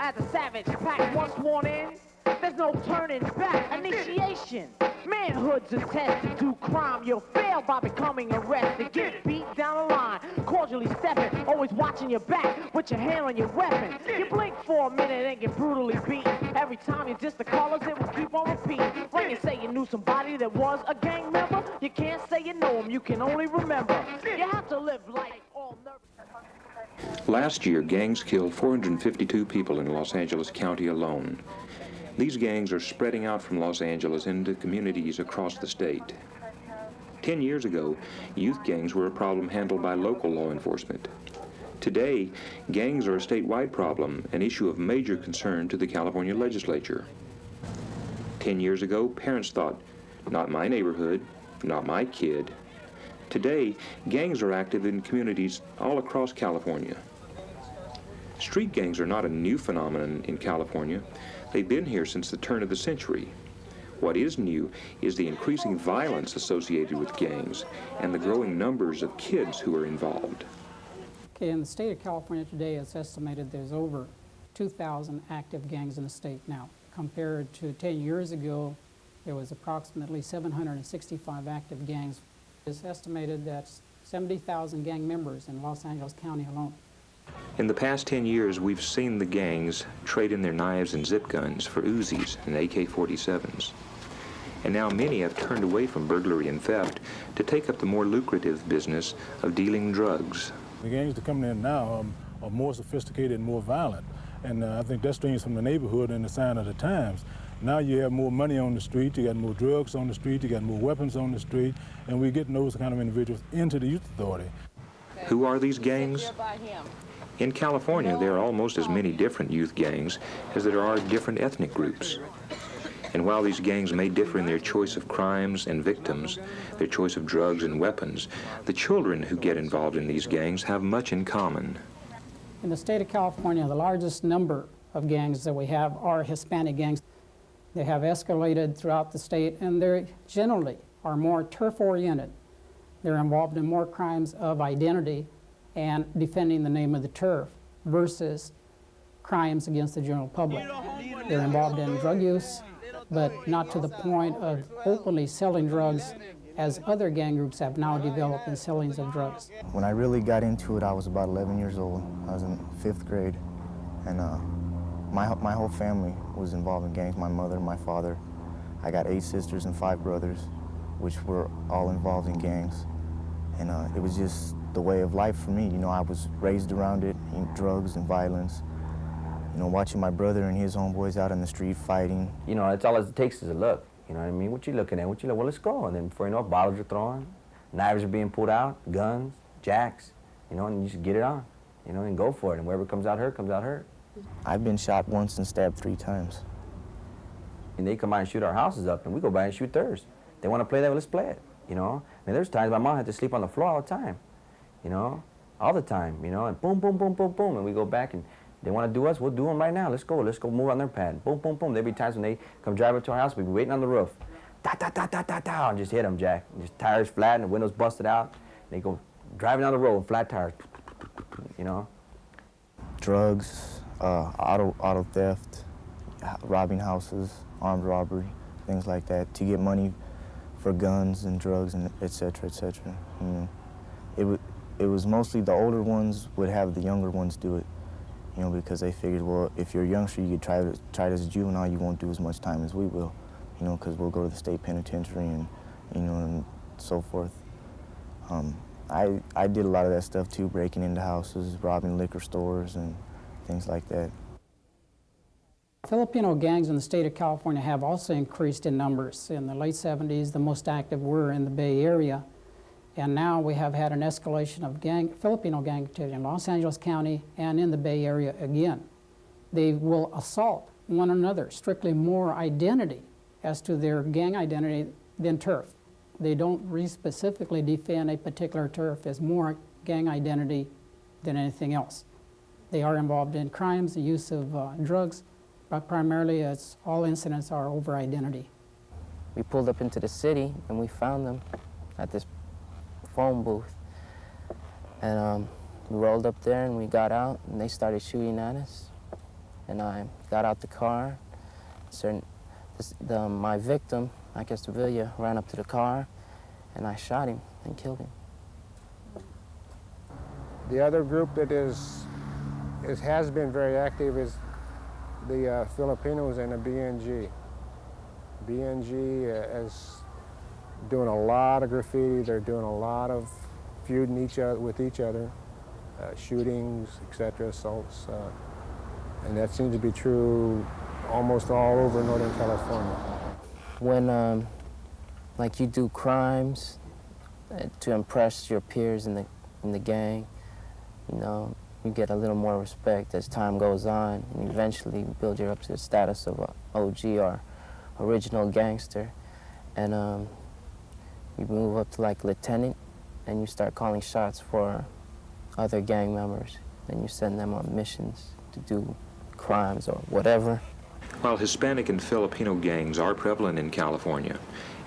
as a savage pack. Once worn in, there's no turning back. Initiation, manhood's a test to do crime. You'll fail by becoming arrested. Get beat down the line, cordially stepping, always watching your back with your hand on your weapon. You blink for a minute and get brutally beaten. Every time you diss the callers, it will keep on repeating. When you say you knew somebody that was a gang member, you can't say you know him, you can only remember. You have to live life all nervous. Last year, gangs killed 452 people in Los Angeles County alone. These gangs are spreading out from Los Angeles into communities across the state. 10 years ago, youth gangs were a problem handled by local law enforcement. Today, gangs are a statewide problem, an issue of major concern to the California legislature. 10 years ago, parents thought, not my neighborhood, not my kid. Today, gangs are active in communities all across California. Street gangs are not a new phenomenon in California. They've been here since the turn of the century. What is new is the increasing violence associated with gangs and the growing numbers of kids who are involved. Okay, in the state of California today, it's estimated there's over 2,000 active gangs in the state now. Compared to 10 years ago, there was approximately 765 active gangs. It's estimated that 70,000 gang members in Los Angeles County alone. In the past 10 years, we've seen the gangs trade in their knives and zip guns for Uzis and AK-47s. And now many have turned away from burglary and theft to take up the more lucrative business of dealing drugs. The gangs that are coming in now are more sophisticated and more violent. And I think that stems from the neighborhood and the sign of the times. Now you have more money on the street, you got more drugs on the street, you got more weapons on the street, and we're getting those kind of individuals into the youth authority. Who are these gangs? In California, there are almost as many different youth gangs as there are different ethnic groups. And while these gangs may differ in their choice of crimes and victims, their choice of drugs and weapons, the children who get involved in these gangs have much in common. In the state of California, the largest number of gangs that we have are Hispanic gangs. They have escalated throughout the state, and they generally are more turf-oriented. They're involved in more crimes of identity and defending the name of the turf versus crimes against the general public. They're involved in drug use, but not to the point of openly selling drugs as other gang groups have now developed in sellings of drugs. When I really got into it, I was about 11 years old. I was in 5th grade, and my whole family was involved in gangs. My mother, my father. I got 8 sisters and 5 brothers, which were all involved in gangs. And it was just the way of life for me. You know, I was raised around it, drugs and violence. You know, watching my brother and his homeboys out in the street fighting. You know, that's all it takes is a look. You know what I mean? What you looking at? What you look? Well, let's go. And then before you know it, bottles are thrown, knives are being pulled out, guns, jacks. You know, and you just get it on. You know, and go for it. And wherever comes out hurt, comes out hurt. I've been shot once and stabbed 3 times. And they come by and shoot our houses up, and we go by and shoot theirs. They want to play that, well, let's play it. You know, and there's times my mom had to sleep on the floor all the time. You know, all the time. You know, and boom, boom, boom, boom, boom, and we go back and they want to do us, we'll do them right now. Let's go move on their pad. Boom, boom, boom. There'll be times when they come drive up to our house, we'll be waiting on the roof. Da, da, da, da, da, da, and just hit them, Jack. And just tires flat and the windows busted out. They go driving down the road, flat tires, you know. Drugs, auto theft, robbing houses, armed robbery, things like that, to get money for guns and drugs and et cetera, et cetera. You know, it was mostly the older ones would have the younger ones do it. You know, because they figured, well, if you're a youngster, you could try it as a juvenile, you won't do as much time as we will, you know, because we'll go to the state penitentiary and, you know, and so forth. I did a lot of that stuff too, breaking into houses, robbing liquor stores and things like that. Filipino gangs in the state of California have also increased in numbers. In the late 70s, the most active were in the Bay Area. And now we have had an escalation of Filipino gang activity in Los Angeles County and in the Bay Area again. They will assault one another, strictly more identity as to their gang identity than turf. They don't specifically defend a particular turf as more gang identity than anything else. They are involved in crimes, the use of drugs, but primarily all incidents are over identity. We pulled up into the city and we found them at this phone booth, and we rolled up there and we got out and they started shooting at us, and I got out the car. My victim, I guess Villa, ran up to the car, and I shot him and killed him. The other group that has been very active is the Filipinos and the BNG. BNG is doing a lot of graffiti. They're doing a lot of feuding with each other, shootings, etc., assaults, and that seems to be true almost all over Northern California. When like you do crimes to impress your peers in the gang, you know, you get a little more respect as time goes on, and eventually you build you up to the status of a OG or original gangster, and you move up to like lieutenant, and you start calling shots for other gang members, and you send them on missions to do crimes or whatever. While Hispanic and Filipino gangs are prevalent in California,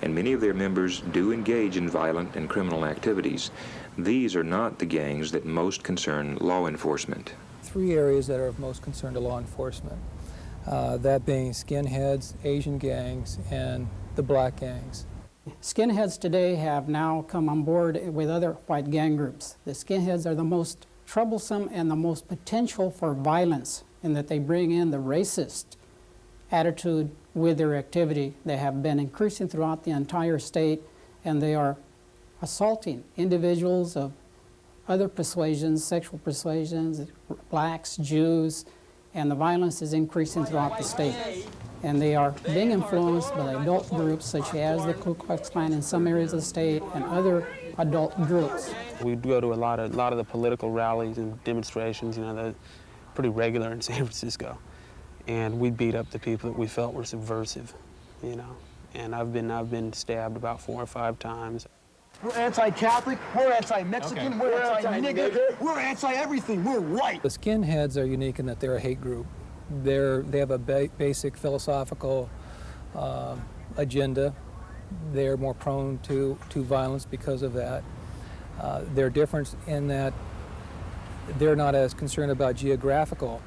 and many of their members do engage in violent and criminal activities, these are not the gangs that most concern law enforcement. Three areas that are of most concern to law enforcement, that being skinheads, Asian gangs, and the black gangs. Skinheads today have now come on board with other white gang groups. The skinheads are the most troublesome and the most potential for violence in that they bring in the racist attitude with their activity. They have been increasing throughout the entire state, and they are assaulting individuals of other persuasions, sexual persuasions, blacks, Jews, and the violence is increasing throughout the state. And they are being influenced by adult groups such as the Ku Klux Klan in some areas of the state and other adult groups. We go to a lot of the political rallies and demonstrations, you know, they're pretty regular in San Francisco. And we beat up the people that we felt were subversive, you know. And I've been stabbed about 4 or 5 times. We're anti-Catholic, we're anti-Mexican, we're anti-nigger, we're anti-everything, we're white. The skinheads are unique in that they're a hate group. They have a basic philosophical agenda. They're more prone to violence because of that. They're different in that they're not as concerned about geographical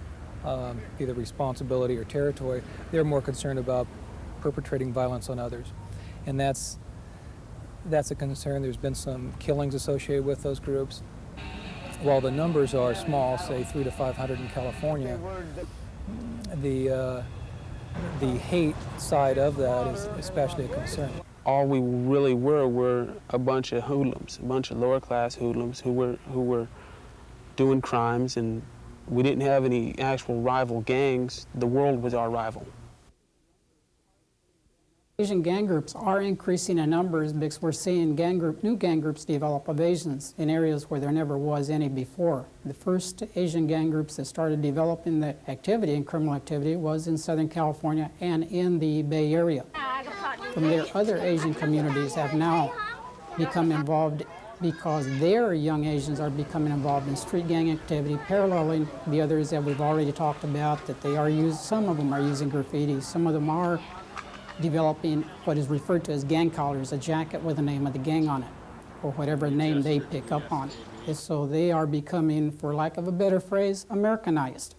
either responsibility or territory. They're more concerned about perpetrating violence on others. And that's a concern. There's been some killings associated with those groups. While the numbers are small, say 300 to 500 in California, the hate side of that is especially a concern. All we really were a bunch of hoodlums, a bunch of lower class hoodlums who were doing crimes, and we didn't have any actual rival gangs. The world was our rival. Asian gang groups are increasing in numbers because we're seeing new gang groups develop evasions in areas where there never was any before. The first Asian gang groups that started developing the activity and criminal activity was in Southern California and in the Bay Area. From there, other Asian communities have now become involved because their young Asians are becoming involved in street gang activity, paralleling the others that we've already talked about, that they are some of them are using graffiti, some of them are developing what is referred to as gang collars, a jacket with the name of the gang on it, or whatever name they pick up on. And so they are becoming, for lack of a better phrase, Americanized.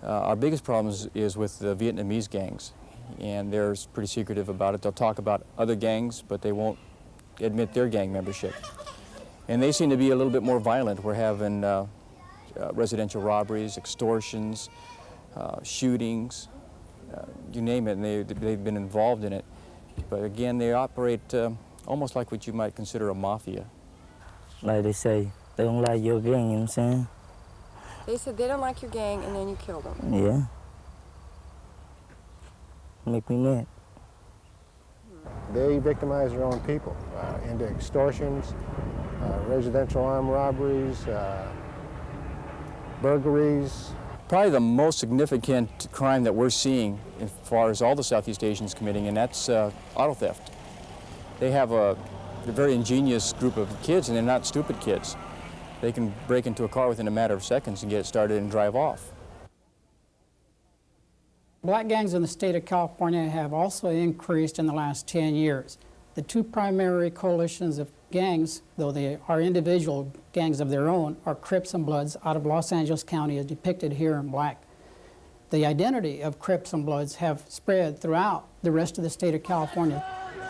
Our biggest problem is with the Vietnamese gangs, and they're pretty secretive about it. They'll talk about other gangs, but they won't admit their gang membership. And they seem to be a little bit more violent. We're having residential robberies, extortions, shootings, you name it, and they've been involved in it. But again, they operate almost like what you might consider a mafia. Like they say, they don't like your gang, you know what I'm saying? They said they don't like your gang, and then you killed them. Yeah. Make me mad. They victimize their own people into extortions, residential armed robberies, burglaries. Probably the most significant crime that we're seeing as far as all the Southeast Asians committing, and that's auto theft. They have a very ingenious group of kids, and they're not stupid kids. They can break into a car within a matter of seconds and get it started and drive off. Black gangs in the state of California have also increased in the last 10 years. The two primary coalitions of gangs, though they are individual gangs of their own, are Crips and Bloods out of Los Angeles County, as depicted here in black. The identity of Crips and Bloods have spread throughout the rest of the state of California.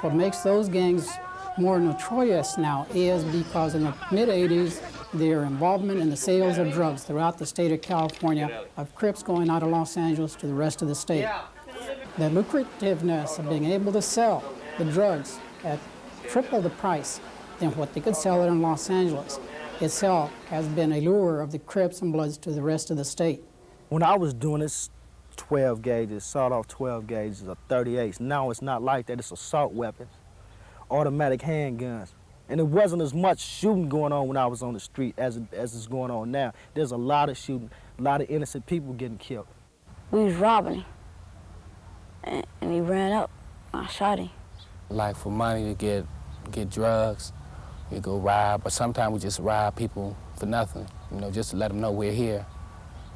What makes those gangs more notorious now is because in the mid-'80s, their involvement in the sales of drugs throughout the state of California, of Crips going out of Los Angeles to the rest of the state. The lucrativeness of being able to sell the drugs at triple the price than what they could sell it in Los Angeles itself has been a lure of the Crips and Bloods to the rest of the state. When I was doing this, 12 gauges, sawed-off 12 gauges of 38s. Now it's not like that. It's assault weapons, automatic handguns. And it wasn't as much shooting going on when I was on the street as it's going on now. There's a lot of shooting, a lot of innocent people getting killed. We was robbing him, and he ran up. I shot him. Like for money to get drugs, we go rob, but sometimes we just rob people for nothing, you know, just to let them know we're here.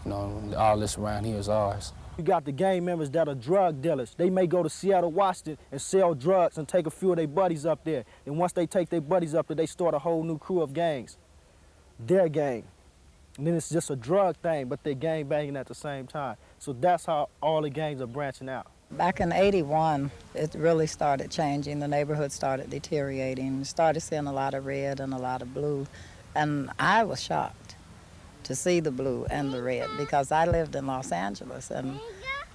You know, all this around here is ours. You got the gang members that are drug dealers. They may go to Seattle, Washington and sell drugs and take a few of their buddies up there. And once they take their buddies up there, they start a whole new crew of gangs. Their gang. And then it's just a drug thing, but they're gang banging at the same time. So that's how all the gangs are branching out. Back in '81, it really started changing. The neighborhood started deteriorating. We started seeing a lot of red and a lot of blue. And I was shocked to see the blue and the red because I lived in Los Angeles. And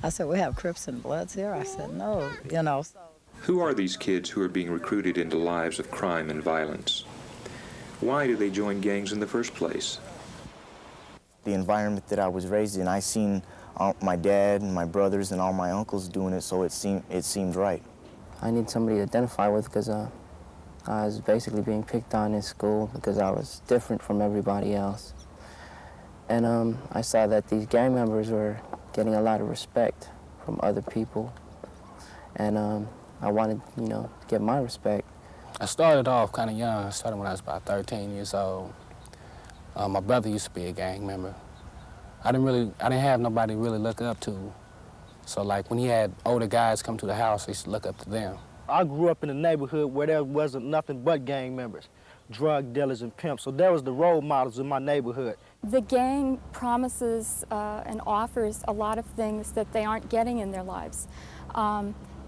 I said, we have Crips and Bloods here? I said, no, you know. Who are these kids who are being recruited into lives of crime and violence? Why do they join gangs in the first place? The environment that I was raised in, I seen my dad and my brothers and all my uncles doing it, so it seemed right. I need somebody to identify with because I was basically being picked on in school because I was different from everybody else. And I saw that these gang members were getting a lot of respect from other people. And I wanted, you know, to get my respect. I started off kind of young. I started when I was about 13 years old. My brother used to be a gang member. I didn't have nobody to really look up to. So like when he had older guys come to the house, I used to look up to them. I grew up in a neighborhood where there wasn't nothing but gang members, drug dealers and pimps. So there was the role models in my neighborhood. The gang promises and offers a lot of things that they aren't getting in their lives.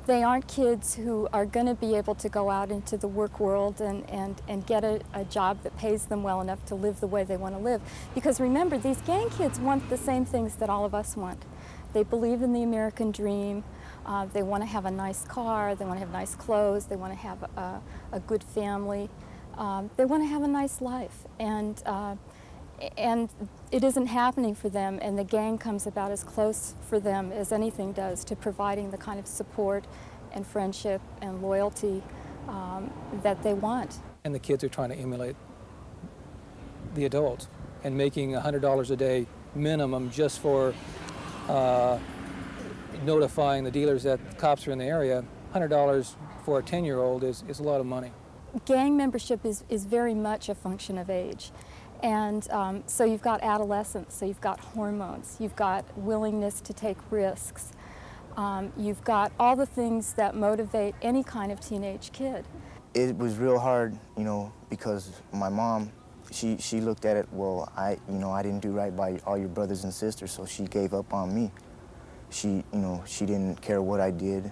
They aren't kids who are going to be able to go out into the work world and get a job that pays them well enough to live the way they want to live. Because remember, these gang kids want the same things that all of us want. They believe in the American dream. They want to have a nice car. They want to have nice clothes. They want to have a good family. They want to have a nice life. And it isn't happening for them, and the gang comes about as close for them as anything does to providing the kind of support and friendship and loyalty that they want. And the kids are trying to emulate the adults and making $100 a day minimum just for notifying the dealers that cops are in the area. $100 for a 10-year-old is a lot of money. Gang membership is very much a function of age. And so you've got adolescence, so you've got hormones, you've got willingness to take risks, you've got all the things that motivate any kind of teenage kid. It was real hard, you know, because my mom, she looked at it, well, I didn't do right by all your brothers and sisters, so she gave up on me. She didn't care what I did.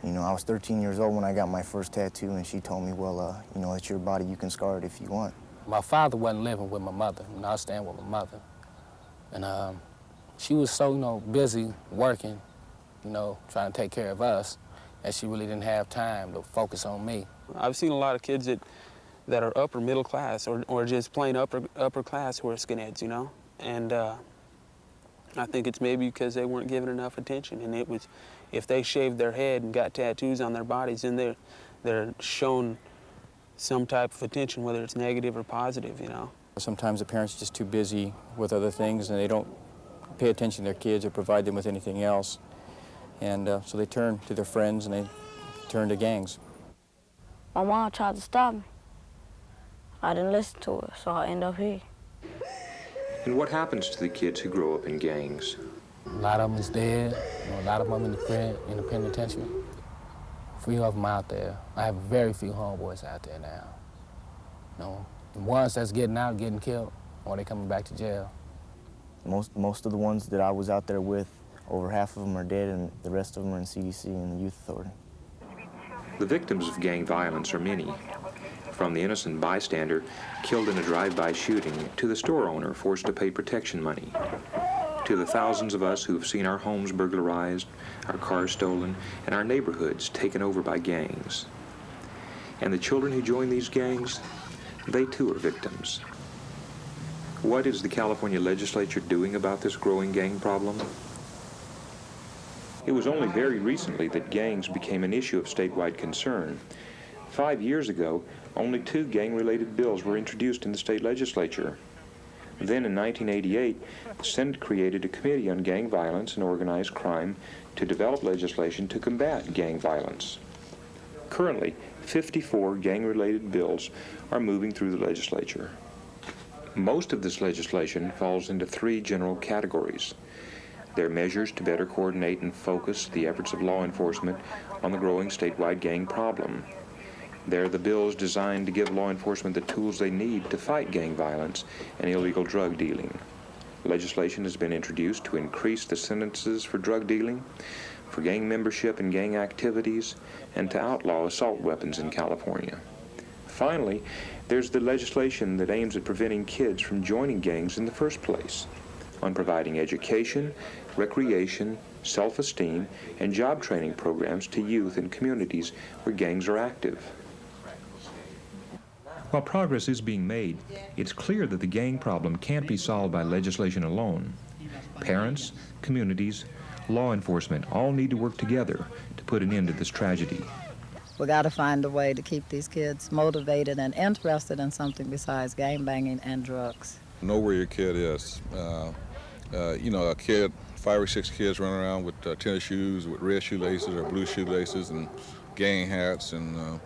You know, I was 13 years old when I got my first tattoo, and she told me, well, it's your body, you can scar it if you want. My father wasn't living with my mother, and I was staying with my mother. And she was so, busy working, trying to take care of us, that she really didn't have time to focus on me. I've seen a lot of kids that are upper middle class or just plain upper class who are skinheads, And I think it's maybe because they weren't given enough attention, and it was, if they shaved their head and got tattoos on their bodies, then they're shown some type of attention, whether it's negative or positive, Sometimes the parents are just too busy with other things and they don't pay attention to their kids or provide them with anything else. And so they turn to their friends and they turn to gangs. My mom tried to stop me. I didn't listen to her, so I end up here. And what happens to the kids who grow up in gangs? A lot of them is dead, a lot of them in the penitentiary. Few of them out there. I have very few homeboys out there now. The ones that's getting out, getting killed, or they coming back to jail. Most of the ones that I was out there with Over half of them are dead, and the rest of them are in CDC and the Youth Authority. The victims of gang violence are many, from the innocent bystander killed in a drive-by shooting to the store owner forced to pay protection money, to the thousands of us who have seen our homes burglarized, our cars stolen, and our neighborhoods taken over by gangs. And the children who join these gangs, they too are victims. What is the California legislature doing about this growing gang problem? It was only very recently that gangs became an issue of statewide concern. 5 years ago, only 2 gang-related bills were introduced in the state legislature. Then in 1988, the Senate created a committee on gang violence and organized crime to develop legislation to combat gang violence. Currently, 54 gang-related bills are moving through the legislature. Most of this legislation falls into 3 general categories. They're measures to better coordinate and focus the efforts of law enforcement on the growing statewide gang problem. They're the bills designed to give law enforcement the tools they need to fight gang violence and illegal drug dealing. Legislation has been introduced to increase the sentences for drug dealing, for gang membership and gang activities, and to outlaw assault weapons in California. Finally, there's the legislation that aims at preventing kids from joining gangs in the first place, on providing education, recreation, self-esteem, and job training programs to youth in communities where gangs are active. While progress is being made, it's clear that the gang problem can't be solved by legislation alone. Parents, communities, law enforcement all need to work together to put an end to this tragedy. We got to find a way to keep these kids motivated and interested in something besides gang banging and drugs. Know where your kid is. You know, a kid, 5 or 6 kids running around with tennis shoes with red shoelaces or blue shoelaces and gang hats, and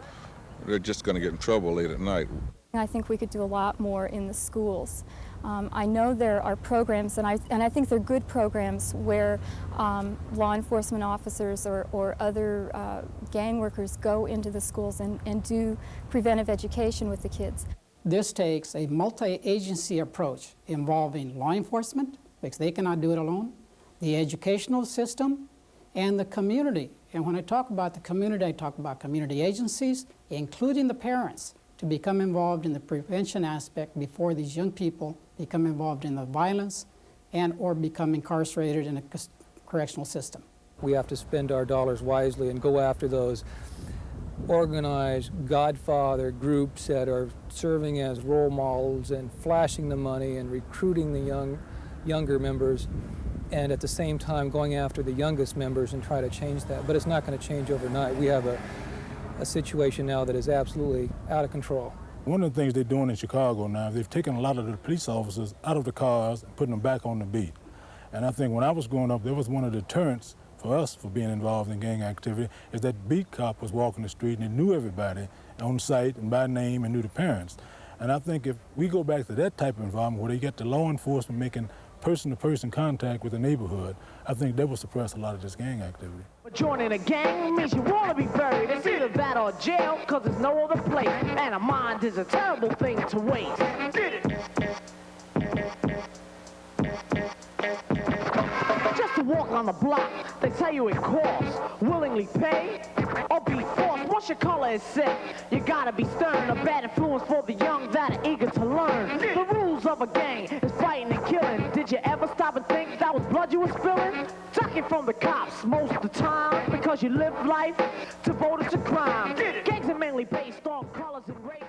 they're just going to get in trouble late at night. I think we could do a lot more in the schools. I know there are programs, and I think they're good programs, where law enforcement officers or other gang workers go into the schools and do preventive education with the kids. This takes a multi-agency approach involving law enforcement, because they cannot do it alone, the educational system, and the community. And when I talk about the community, I talk about community agencies, including the parents, to become involved in the prevention aspect before these young people become involved in the violence and or become incarcerated in a correctional system. We have to spend our dollars wisely and go after those organized Godfather groups that are serving as role models and flashing the money and recruiting the younger members, and at the same time going after the youngest members and try to change that. But it's not going to change overnight. We have a situation now that is absolutely out of control. One of the things they're doing in Chicago now, they've taken a lot of the police officers out of the cars and putting them back on the beat. And I think when I was growing up, that was one of the deterrents for us for being involved in gang activity, is that beat cop was walking the street and he knew everybody on sight and by name and knew the parents. And I think if we go back to that type of environment where they get the law enforcement making person-to-person contact with the neighborhood, I think that will suppress a lot of this gang activity. But joining a gang means you want to be buried. It's either that or jail, because there's no other place. And a mind is a terrible thing to waste. Get it! Just to walk on the block, they tell you it costs. Willingly pay or be forced. Once your color is set, you gotta be stern. A bad influence for the young that are eager to learn. The rules of a gang is fighting and killing. Did you ever stop and think that was blood you were spilling? Ducking from the cops most of the time, because you live life devoted to crime. Gangs are mainly based on colors and race.